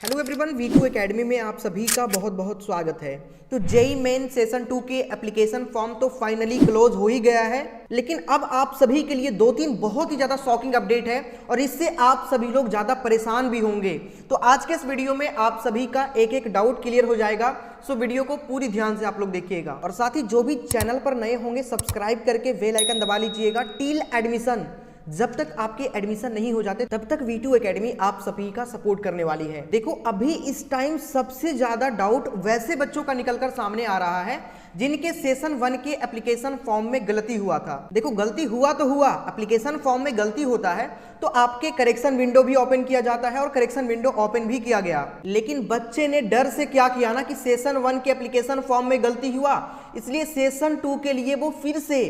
Hello everyone, V2 academy में आप सभी का बहुत बहुत स्वागत है। तो जेई मेन सेशन 2 के एप्लीकेशन फॉर्म तो फाइनली क्लोज हो ही गया है, लेकिन अब आप सभी के लिए दो तीन बहुत ही ज़्यादा शॉकिंग अपडेट है और इससे आप सभी लोग ज़्यादा परेशान भी होंगे। तो आज के इस वीडियो में आप सभी का एक एक डाउट क्लियर हो जाएगा। सो वीडियो को पूरी ध्यान से आप लोग देखिएगा और साथ ही जो भी चैनल पर नए होंगे सब्सक्राइब करके बेल आइकन दबा लीजिएगा। टिल एडमिशन, जब तक आपके एडमिशन नहीं हो जाते तब तक V2 एकेडमी आप सभी का सपोर्ट करने वाली है। देखो, अभी इस टाइम सबसे ज्यादा डाउट वैसे बच्चों का निकलकर सामने आ रहा है जिनके सेशन 1 के एप्लीकेशन फॉर्म में गलती हुआ था। देखो, गलती हुआ तो हुआ, एप्लीकेशन फॉर्म में गलती होता है तो आपके करेक्शन विंडो भी ओपन किया जाता है और करेक्शन विंडो ओपन भी किया गया, लेकिन बच्चे ने डर से क्या किया ना कि सेशन 1 के एप्लीकेशन फॉर्म में गलती हुआ, इसलिए सेशन 2 के लिए वो फिर से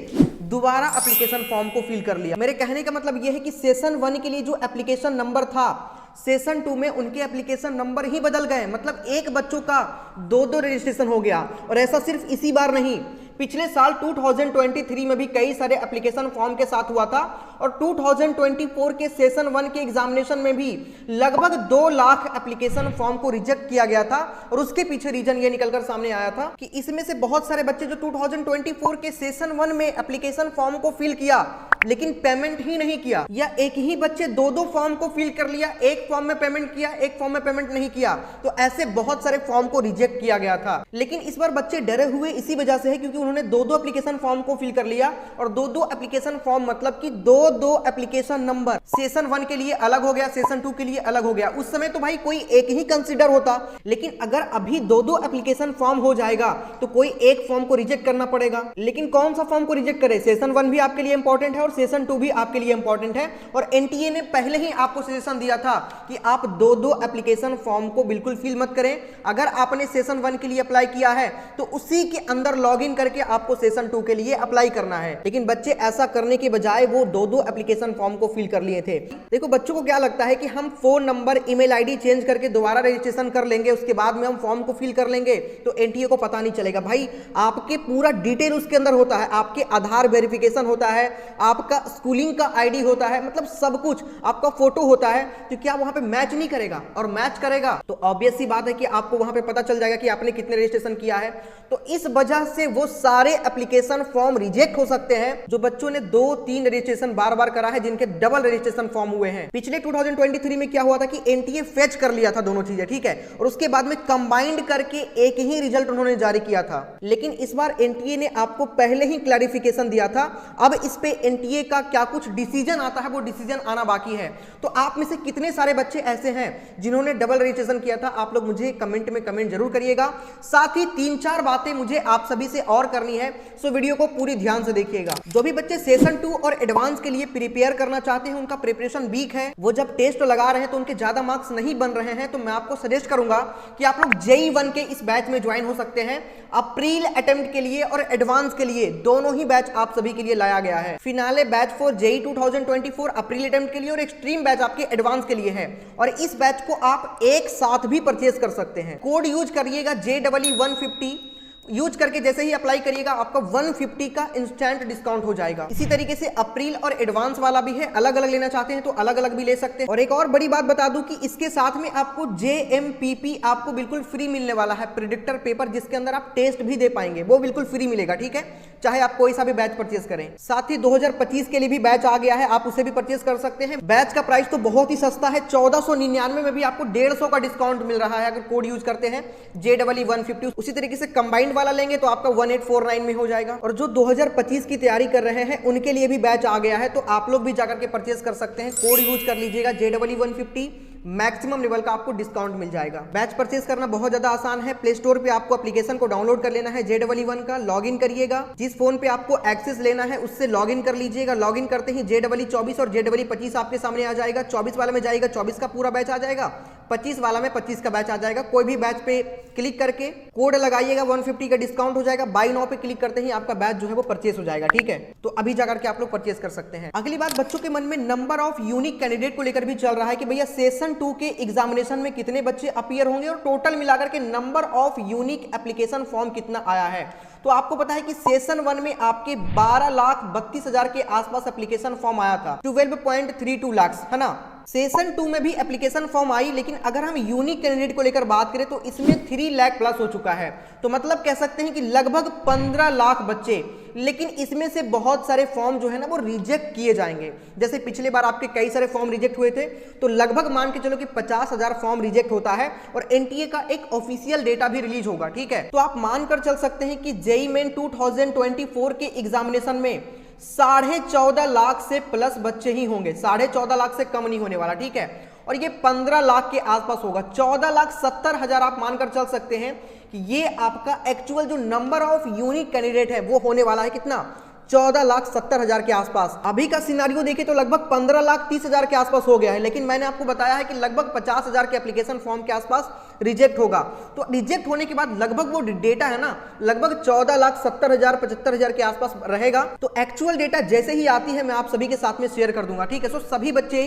दोबारा एप्लीकेशन फॉर्म को फिल कर लिया। मेरे कहने का मतलब यह है कि सेशन 1 के लिए जो एप्लीकेशन नंबर था सेशन 2 में उनके एप्लीकेशन नंबर ही बदल गए, मतलब एक बच्चों का दो रजिस्ट्रेशन हो गया। और ऐसा सिर्फ इसी बार नहीं, पिछले साल 2023 में भी कई सारे एप्लीकेशन फॉर्म के साथ हुआ था और 2024 के सेशन 1 के एग्जामिनेशन में भी लगभग 2 लाख एप्लीकेशन फॉर्म को रिजेक्ट किया गया था। और उसके पीछे रीजन ये निकलकर सामने आया था कि इसमें से बहुत सारे बच्चे जो 2024 के सेशन 1 में एप्लीकेशन फॉर्म को फिल किया लेकिन पेमेंट ही नहीं किया, या एक ही बच्चे दो फॉर्म को फिल कर लिया, एक फॉर्म में पेमेंट किया, एक फॉर्म में पेमेंट नहीं किया, तो ऐसे बहुत सारे फॉर्म को रिजेक्ट किया गया था। लेकिन इस बार बच्चे डरे हुए इसी वजह से है क्योंकि उन्होंने दो एप्लीकेशन फॉर्म को फिल कर लिया और दो एप्लीकेशन फॉर्म मतलब कि दो एप्लीकेशन नंबर, सेशन 1 के लिए अलग हो गया, सेशन 2 के लिए अलग हो गया। उस समय तो भाई कोई एक ही कंसीडर होता, लेकिन अगर अभी दो एप्लीकेशन फॉर्म हो जाएगा तो कोई एक फॉर्म को रिजेक्ट करना पड़ेगा। लेकिन कौन सा फॉर्म को रिजेक्ट करे? सेशन 1 भी आपके लिए इंपॉर्टेंट है और सेशन 2 भी आपके लिए इंपॉर्टेंट है। और एनटीए ने पहले ही आपको सजेशन दिया था कि आप दो एप्लीकेशन फॉर्म को बिल्कुल फिल मत करें। अगर आपने सेशन 1 के लिए अप्लाई किया है तो उसी के अंदर लॉगिन करके आपको सेशन 2 के लिए अप्लाई करना है। लेकिन बच्चे ऐसा करने के बजाय वो दो एप्लीकेशन फॉर्म को फिल कर लिए थे। देखो, बच्चों को क्या लगता है कि हम phone number, email ID change करके दोबारा रजिस्ट्रेशन कर लेंगे, उसके बाद में हम फॉर्म को फिल कर लेंगे तो एनटीए को पता नहीं चलेगा। भाई, आपके पूरा डिटेल उसके अंदर होता है, आपके आधार वेरिफिकेशन होता है, आपका स्कूलिंग का आईडी होता है, मतलब सब कुछ, आपका फोटो होता है। तो क्या वहां पे मैच नहीं करेगा? और मैच करेगा तो ऑब्वियस सी बात है कि आपको वहां पे पता चल जाएगा कि आपने कितने रजिस्ट्रेशन किया है। तो इस वजह से वो सारे एप्लीकेशन फॉर्म रिजेक्ट हो सकते हैं जो बच्चों ने 2-3 रजिस्ट्रेशन बार बार करा है, जिनके डबल रजिस्ट्रेशन फॉर्म हुए हैं। पिछले 2023 में क्या हुआ था कि एनटीए फेच कर लिया था दोनों चीजें, ठीक है, और उसके बाद में कंबाइंड करके एक ही रिजल्ट उन्होंने जारी किया था। लेकिन इस बार एनटीए ने आपको पहले ही क्लैरिफिकेशन दिया था, अब इस पे एनटीए का क्या कुछ डिसीजन आता है, वो डिसीजन आना बाकी है। तो आप में से कितने सारे बच्चे ऐसे हैं जिन्होंने डबल रजिस्ट्रेशन किया था? आप लोग मुझे कमेंट में कमेंट जरूर करिएगा। साथ ही 3-4 बातें मुझे आप सभी से और करनी है, सो वीडियो को पूरी ध्यान से देखिएगा। जो भी बच्चे सेशन 2 और एडवांस के लिए प्रिपेयर करना चाहते हैं, उनका प्रिपरेशन वीक है, वो जब टेस्ट लगा रहे हैं तो उनके ज्यादा मार्क्स नहीं बन रहे हैं, तो मैं आपको सजेस्ट करूंगा कि आप लोग जेई 1 के इस बैच में ज्वाइन हो सकते हैं। अप्रैल अटेम्प्ट के लिए और एडवांस के लिए दोनों ही बैच आप सभी के लिए लाया गया है। Finale batch for JEE 2024 April attempt के लिए और एक्सट्रीम बैच आपके एडवांस के लिए है, और इस बैच को आप एक साथ भी परचेज कर सकते हैं। कोड यूज करिएगा JEE150, यूज करके जैसे ही अप्लाई करिएगा आपका 150 का इंस्टेंट डिस्काउंट हो जाएगा। इसी तरीके से अप्रैल और एडवांस वाला भी है, अलग अलग लेना चाहते हैं तो अलग अलग भी ले सकते हैं। और एक और बड़ी बात बता दूं कि इसके साथ में आपको JMPP आपको बिल्कुल फ्री मिलने वाला है, प्रेडिक्टर पेपर, जिसके अंदर आप टेस्ट भी दे पाएंगे, वो बिल्कुल फ्री मिलेगा, ठीक है, चाहे आप कोई सा भी बैच परचेज करें। साथ ही 2025 के लिए भी बैच आ गया है, आप उसे भी परचेज कर सकते हैं। बैच का प्राइस तो बहुत ही सस्ता है, 1499 में भी आपको 150 का डिस्काउंट मिल रहा है अगर कोड यूज करते हैं JEE150। उसी तरीके से कंबाइंड वाला लेंगे तो आपका 1849 में हो जाएगा। और जो 2025 की तैयारी कर रहे हैं उनके लिए भी बैच आ गया है, तो आप लोग भी जाकर के परचेज कर सकते हैं। कोड यूज कर लीजिएगा JEE150, मैक्सिमम लेवल का आपको डिस्काउंट मिल जाएगा। बैच परचेज करना बहुत ज्यादा आसान है, प्ले स्टोर पे आपको एप्लीकेशन को डाउनलोड कर लेना है JEE1 का, लॉगिन करिएगा, जिस फोन पे आपको एक्सेस लेना है उससे लॉगिन कर लीजिएगा। लॉगिन करते ही JEE24 और JEE25 आपके सामने आ जाएगा। 24 वाले में जाएगा 24 का पूरा बैच आ जाएगा, 25 वाला में 25 का बैच आ जाएगा। कोई भी बैच पे क्लिक करके कोड लगाइएगा, 150 का डिस्काउंट हो जाएगा। बाय नाउ पे क्लिक करते ही आपका बैच जो है वो परचेस हो जाएगा, ठीक है, तो अभी जाकर के आप लोग परचेस कर सकते हैं। अगली बात, बच्चों के मन में नंबर ऑफ यूनिक कैंडिडेट को लेकर भी चल रहा है कि भैया सेशन 2 के एग्जामिनेशन में कितने बच्चे अपीयर होंगे और टोटल मिलाकर के number of unique application form कितना आया है। तो आपको पता है कि सेशन 1 में आपके 12,32,000 के आसपास एप्लीकेशन फॉर्म आया था, 12.32 लाख, है ना। सेशन 2 में भी एप्लीकेशन फॉर्म आई, लेकिन अगर हम यूनिक कैंडिडेट को लेकर बात करें तो इसमें 3 लाख प्लस हो चुका है। तो मतलब कह सकते हैं कि लगभग 15 लाख बच्चे, लेकिन इसमें से बहुत सारे फॉर्म जो है ना वो रिजेक्ट किए जाएंगे। जैसे पिछले बार आपके कई सारे फॉर्म रिजेक्ट हुए थे, तो लगभग मान के चलो कि 50,000 फॉर्म रिजेक्ट होता है और एनटीए का एक ऑफिशियल डेटा भी रिलीज होगा, ठीक है। तो आप मानकर चल सकते हैं कि जेईई मेन 2024 के एग्जामिनेशन में 14.5 लाख से प्लस बच्चे ही होंगे, 14.5 लाख से कम नहीं होने वाला, ठीक है। और ये 15 लाख के आसपास होगा, 14,70,000 आप मानकर चल सकते हैं कि ये आपका एक्चुअल जो नंबर ऑफ यूनिक कैंडिडेट है वो होने वाला है कितना, 14,70,000 के आसपास। अभी का सिनारियो देखें तो लगभग 15,30,000 के आसपास हो गया है, लेकिन मैंने आपको बताया है कि लगभग 50,000 के एप्लीकेशन फॉर्म के आसपास रिजेक्ट होगा। तो रिजेक्ट होने के बाद लगभग वो डेटा है ना लगभग 14,70,000 75,000 के आसपास रहेगा। तो एक्चुअल डेटा जैसे ही आती है मैं आप सभी के साथ में शेयर कर दूंगा, ठीक है। सो सभी बच्चे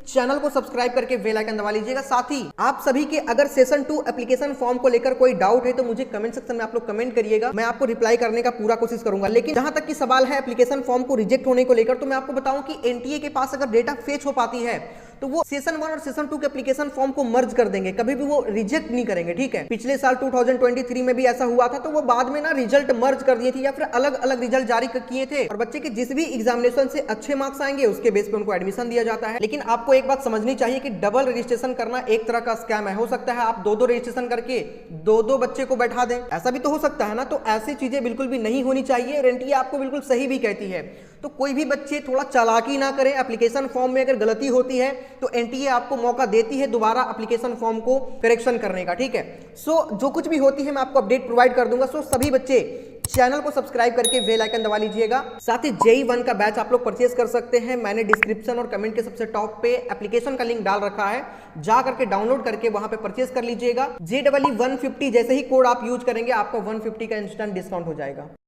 चैनल को सब्सक्राइब करके बेल आइकन दबा लीजिएगा। साथ ही आप सभी के अगर सेशन 2 एप्लीकेशन फॉर्म को लेकर कोई डाउट है तो मुझे कमेंट सेक्शन में आप लोग कमेंट करिएगा, मैं आपको रिप्लाई करने का पूरा कोशिश करूंगा। लेकिन जहां तक की सवाल है एप्लीकेशन फॉर्म को रिजेक्ट होने को लेकर, तो मैं आपको बताऊं कि एनटीए के पास अगर डेटा फेच हो पाती है तो वो सेशन 1 और सेशन 2 के एप्लीकेशन फॉर्म को मर्ज कर देंगे, कभी भी वो रिजेक्ट नहीं करेंगे, ठीक है। पिछले साल 2023 में भी ऐसा हुआ था, तो वो बाद में ना रिजल्ट मर्ज कर दिए थे या फिर अलग अलग रिजल्ट जारी किए थे, और बच्चे के जिस भी एग्जामिनेशन से अच्छे मार्क्स आएंगे उसके बेस पे उनको एडमिशन दिया जाता है। लेकिन आपको एक बात समझनी चाहिए कि डबल रजिस्ट्रेशन करना एक तरह का स्कैम है। हो सकता है आप 2-2 रजिस्ट्रेशन करके 2-2 बच्चे को बैठा दें, ऐसा भी तो हो सकता है ना। तो ऐसी चीजें बिल्कुल भी नहीं होनी चाहिए। एनटीए आपको बिल्कुल सही भी कहती है, तो कोई भी बच्चे थोड़ा चालाकी ना करें। एप्लीकेशन फॉर्म में अगर गलती होती है तो एनटीए आपको मौका देती है दोबारा एप्लीकेशन फॉर्म को करेक्शन करने का, ठीक है। सो जो कुछ भी होती है मैं आपको अपडेट प्रोवाइड कर दूंगा। सो सभी बच्चे चैनल को सब्सक्राइब करके बेल आइकन दबा लीजिएगा। साथ ही जेईई 1 का बैच आप लोग परचेज कर सकते हैं, मैंने डिस्क्रिप्शन और कमेंट के सबसे टॉप पे एप्लीकेशन का लिंक डाल रखा है, जा करके डाउनलोड करके वहां पे परचेज कर लीजिएगा। JEE 150 जैसे ही कोड आप यूज करेंगे आपका 150 का इंस्टेंट डिस्काउंट हो जाएगा।